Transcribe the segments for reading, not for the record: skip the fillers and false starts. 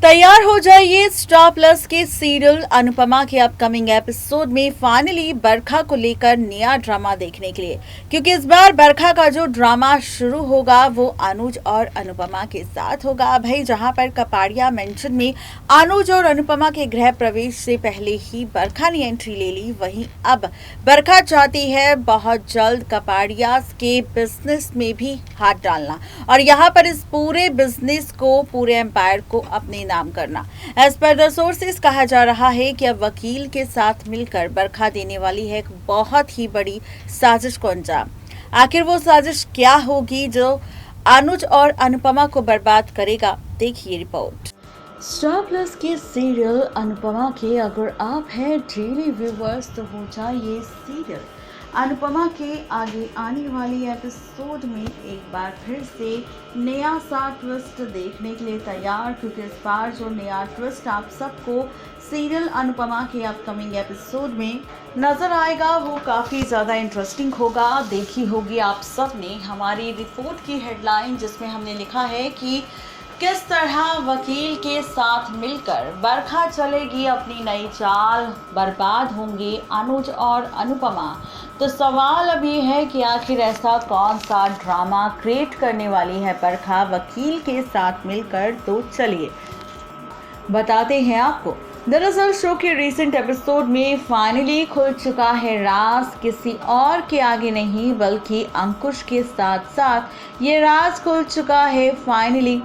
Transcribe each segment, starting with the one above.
तैयार हो जाइए स्टार प्लस के सीरियल अनुपमा के अपकमिंग एपिसोड में फाइनली बरखा को लेकर नया ड्रामा देखने के लिए, क्योंकि इस बार बरखा का जो ड्रामा शुरू होगा वो अनुज और अनुपमा के साथ होगा। भाई, जहां पर कपाड़िया मेंशन में अनुज और अनुपमा के गृह प्रवेश से पहले ही बरखा ने एंट्री ले ली, वहीं अब बरखा चाहती है बहुत जल्द कपाड़िया के बिजनेस में भी हाथ डालना और यहाँ पर इस पूरे बिजनेस को, पूरे एम्पायर को अपने नाम करना। एज पर द सोर्सेस कहा जा रहा है कि अब वकील के साथ मिलकर बरखा देने वाली है एक बहुत ही बड़ी साजिश को अंजाम। आखिर वो साजिश क्या होगी जो अनुज और अनुपमा को बर्बाद करेगा? देखिए रिपोर्ट। स्टार प्लस के सीरियल अनुपमा के अगर आप हैं डेली व्यूवर्स तो हो जाइए सीरियल अनुपमा के आगे आने वाली एपिसोड में एक बार फिर से नया सा ट्विस्ट देखने के लिए तैयार, क्योंकि इस बार जो नया ट्विस्ट आप सबको सीरियल अनुपमा के अपकमिंग एपिसोड में नज़र आएगा वो काफ़ी ज़्यादा इंटरेस्टिंग होगा। देखी होगी आप सब ने हमारी रिपोर्ट की हेडलाइन, जिसमें हमने लिखा है कि किस तरह वकील के साथ मिलकर बरखा चलेगी अपनी नई चाल, बर्बाद होंगे अनुज और अनुपमा। तो सवाल अब ये है कि आखिर ऐसा कौन सा ड्रामा क्रिएट करने वाली है बरखा वकील के साथ मिलकर। तो चलिए बताते हैं आपको। दरअसल शो के रिसेंट एपिसोड में फाइनली खुल चुका है राज, किसी और के आगे नहीं बल्कि अंकुश के साथ साथ ये राज खुल चुका है फाइनली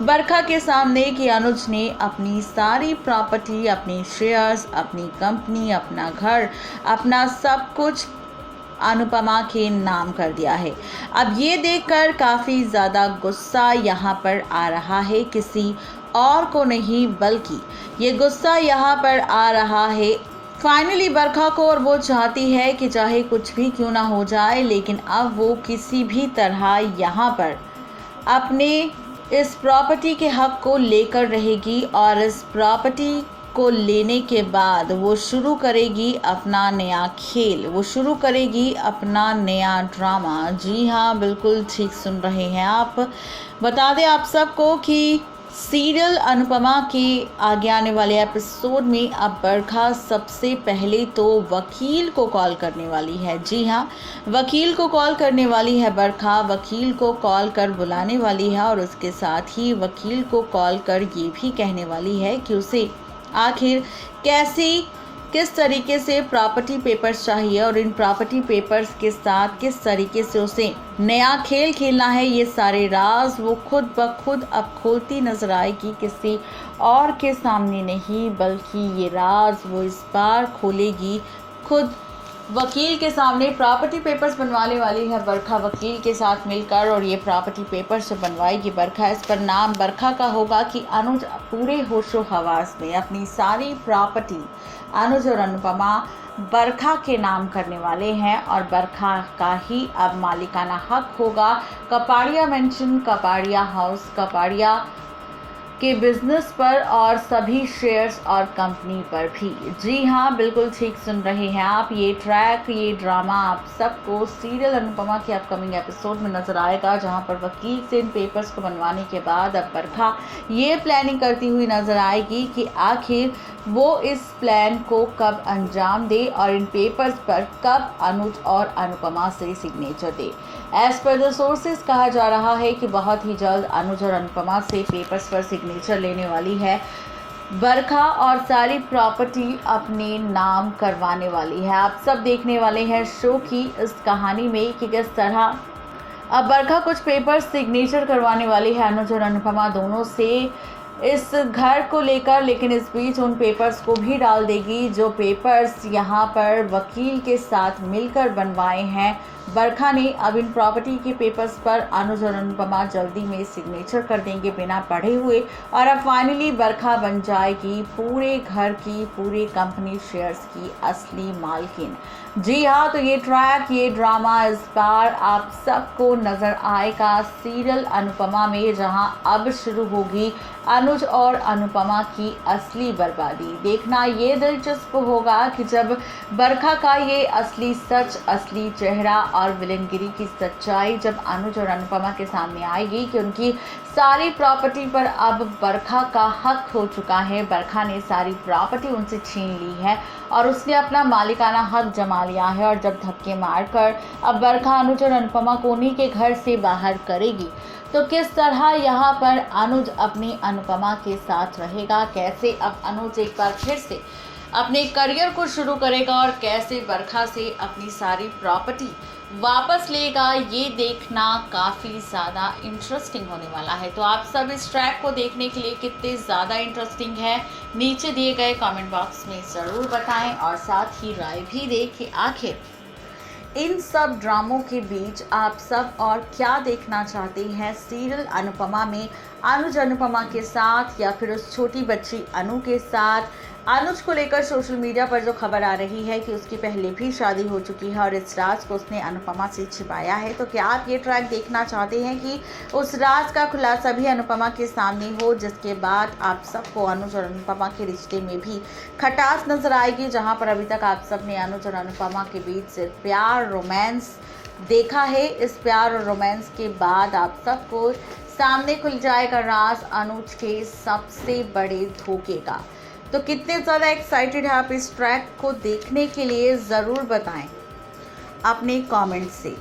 बरखा के सामने कि अनुज ने अपनी सारी प्रॉपर्टी, अपने शेयर्स, अपनी कंपनी, अपना घर, अपना सब कुछ अनुपमा के नाम कर दिया है। अब ये देखकर काफ़ी ज़्यादा गुस्सा यहाँ पर आ रहा है, किसी और को नहीं बल्कि ये गुस्सा यहाँ पर आ रहा है फाइनली बरखा को, और वो चाहती है कि चाहे कुछ भी क्यों ना हो जाए, लेकिन अब वो किसी भी तरह यहाँ पर अपने इस प्रॉपर्टी के हक को लेकर रहेगी और इस प्रॉपर्टी को लेने के बाद वो शुरू करेगी अपना नया खेल, वो शुरू करेगी अपना नया ड्रामा। जी हाँ, बिल्कुल ठीक सुन रहे हैं आप। बता दें आप सबको कि सीरियल अनुपमा के आगे आने वाले एपिसोड में अब बरखा सबसे पहले तो वकील को कॉल करने वाली है। जी हाँ, वकील को कॉल करने वाली है बरखा, वकील को कॉल कर बुलाने वाली है और उसके साथ ही वकील को कॉल कर ये भी कहने वाली है कि उसे आखिर किस तरीके से प्रॉपर्टी पेपर्स चाहिए और इन प्रॉपर्टी पेपर्स के साथ किस तरीके से उसे नया खेल खेलना है। ये सारे राज वो खुद ब खुद अब खोलती नजर आएगी, किसी और के सामने नहीं बल्कि ये राज वो इस बार खोलेगी खुद वकील के सामने। प्रॉपर्टी पेपर्स बनवाने वाली है बरखा वकील के साथ मिलकर, और ये प्रॉपर्टी पेपर्स जो बनवाएगी बरखा, इस पर नाम बरखा का होगा कि अनुज पूरे होशो हवास में अपनी सारी प्रॉपर्टी अनुज और अनुपमा बरखा के नाम करने वाले हैं और बरखा का ही अब मालिकाना हक होगा कपाड़िया मेंशन, कपाड़िया हाउस, कपाड़िया के बिजनेस पर और सभी शेयर्स और कंपनी पर भी। जी हाँ, बिल्कुल ठीक सुन रहे हैं आप। ये ट्रैक, ये ड्रामा आप सबको सीरियल अनुपमा के अपकमिंग एपिसोड में नजर आएगा, जहां पर वकील से इन पेपर्स को बनवाने के बाद अब बरखा ये प्लानिंग करती हुई नजर आएगी कि आखिर वो इस प्लान को कब अंजाम दे और इन पेपर्स पर कब अनुज और अनुपमा से सिग्नेचर दे। एज पर द सोर्सेस कहा जा रहा है कि बहुत ही जल्द अनुज और अनुपमा से पेपर्स पर सिग्नेचर लेने वाली है बरखा और सारी प्रॉपर्टी अपने नाम करवाने वाली है। आप सब देखने वाले हैं शो की इस कहानी में कि किस तरह अब बरखा कुछ पेपर्स सिग्नेचर करवाने वाली है अनुज और अनुपमा दोनों से इस घर को लेकर, लेकिन इस बीच उन पेपर्स को भी डाल देगी जो पेपर्स यहाँ पर वकील के साथ मिलकर बनवाए हैं बरखा ने। अब इन प्रॉपर्टी के पेपर्स पर अनुज और अनुपमा जल्दी में सिग्नेचर कर देंगे बिना पढ़े हुए, और अब फाइनली बरखा बन जाएगी पूरे घर की, पूरे कंपनी शेयर्स की असली मालकिन। जी हाँ, तो ये ट्रैक, ये ड्रामा इस बार आप सबको नज़र आएगा सीरियल अनुपमा में, जहां अब शुरू होगी अनुज और अनुपमा की असली बर्बादी। देखना ये दिलचस्प होगा कि जब बरखा का ये असली सच, असली चेहरा और विलनगिरी की सच्चाई जब अनुज और अनुपमा के सामने आएगी कि उनकी सारी प्रॉपर्टी पर अब बरखा का हक हो चुका है। बरखा ने सारी प्रॉपर्टी उनसे छीन ली है और उसने अपना मालिकाना हक जमा लिया है। और जब धक्के मारकर अब बरखा अनुज और अनुपमा को उन्हीं के घर से बाहर करेगी, तो किस तरह यहाँ पर अनुज अपनी अनुपमा के साथ रहेगा, कैसे अब अनुज एक बार फिर से अपने करियर को शुरू करेगा और कैसे बरखा से अपनी सारी प्रॉपर्टी वापस लेगा, ये देखना काफ़ी ज़्यादा इंटरेस्टिंग होने वाला है। तो आप सब इस ट्रैक को देखने के लिए कितने ज़्यादा इंटरेस्टिंग है, नीचे दिए गए कमेंट बॉक्स में ज़रूर बताएं और साथ ही राय भी दें कि आखिर इन सब ड्रामों के बीच आप सब और क्या देखना चाहते हैं। सीरियल अनुपमा में अनुज अनुपमा के साथ या फिर उस छोटी बच्ची अनु के साथ। अनुज को लेकर सोशल मीडिया पर जो खबर आ रही है कि उसकी पहले भी शादी हो चुकी है और इस राज को उसने अनुपमा से छिपाया है, तो क्या आप ये ट्रैक देखना चाहते हैं कि उस राज का खुलासा भी अनुपमा के सामने हो, जिसके बाद आप सबको अनुज और अनुपमा के रिश्ते में भी खटास नजर आएगी, जहां पर अभी तक आप सब ने अनुज और अनुपमा के बीच सिर्फ प्यार रोमांस देखा है। इस प्यार और रोमांस के बाद आप सबको सामने खुल जाएगा राज अनुज के सबसे बड़े धोखे का। तो कितने ज़्यादा एक्साइटेड है आप इस ट्रैक को देखने के लिए, ज़रूर बताएं अपने कमेंट से।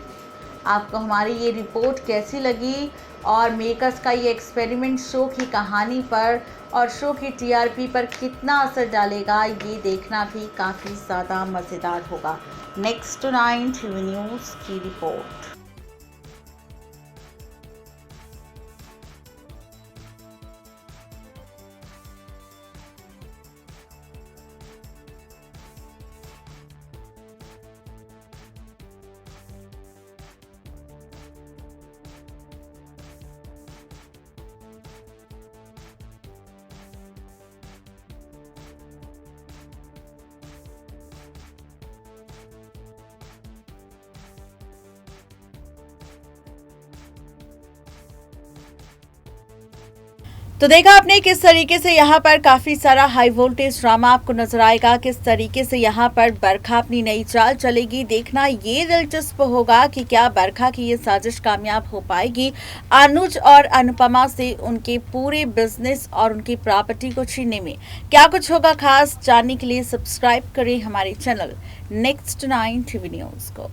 आपको हमारी ये रिपोर्ट कैसी लगी और मेकर्स का ये एक्सपेरिमेंट शो की कहानी पर और शो की टीआरपी पर कितना असर डालेगा, ये देखना भी काफ़ी ज़्यादा मज़ेदार होगा। नेक्स्ट 9 टीवी न्यूज़ की रिपोर्ट। तो देखा आपने किस तरीके से यहाँ पर काफ़ी सारा हाई वोल्टेज ड्रामा आपको नजर आएगा, किस तरीके से यहाँ पर बरखा अपनी नई चाल चलेगी। देखना ये दिलचस्प होगा कि क्या बरखा की ये साजिश कामयाब हो पाएगी अनुज और अनुपमा से उनके पूरे बिजनेस और उनकी प्रॉपर्टी को छीनने में। क्या कुछ होगा खास, जानने के लिए सब्सक्राइब करें हमारे चैनल नेक्स्ट 9 टीवी न्यूज़ को।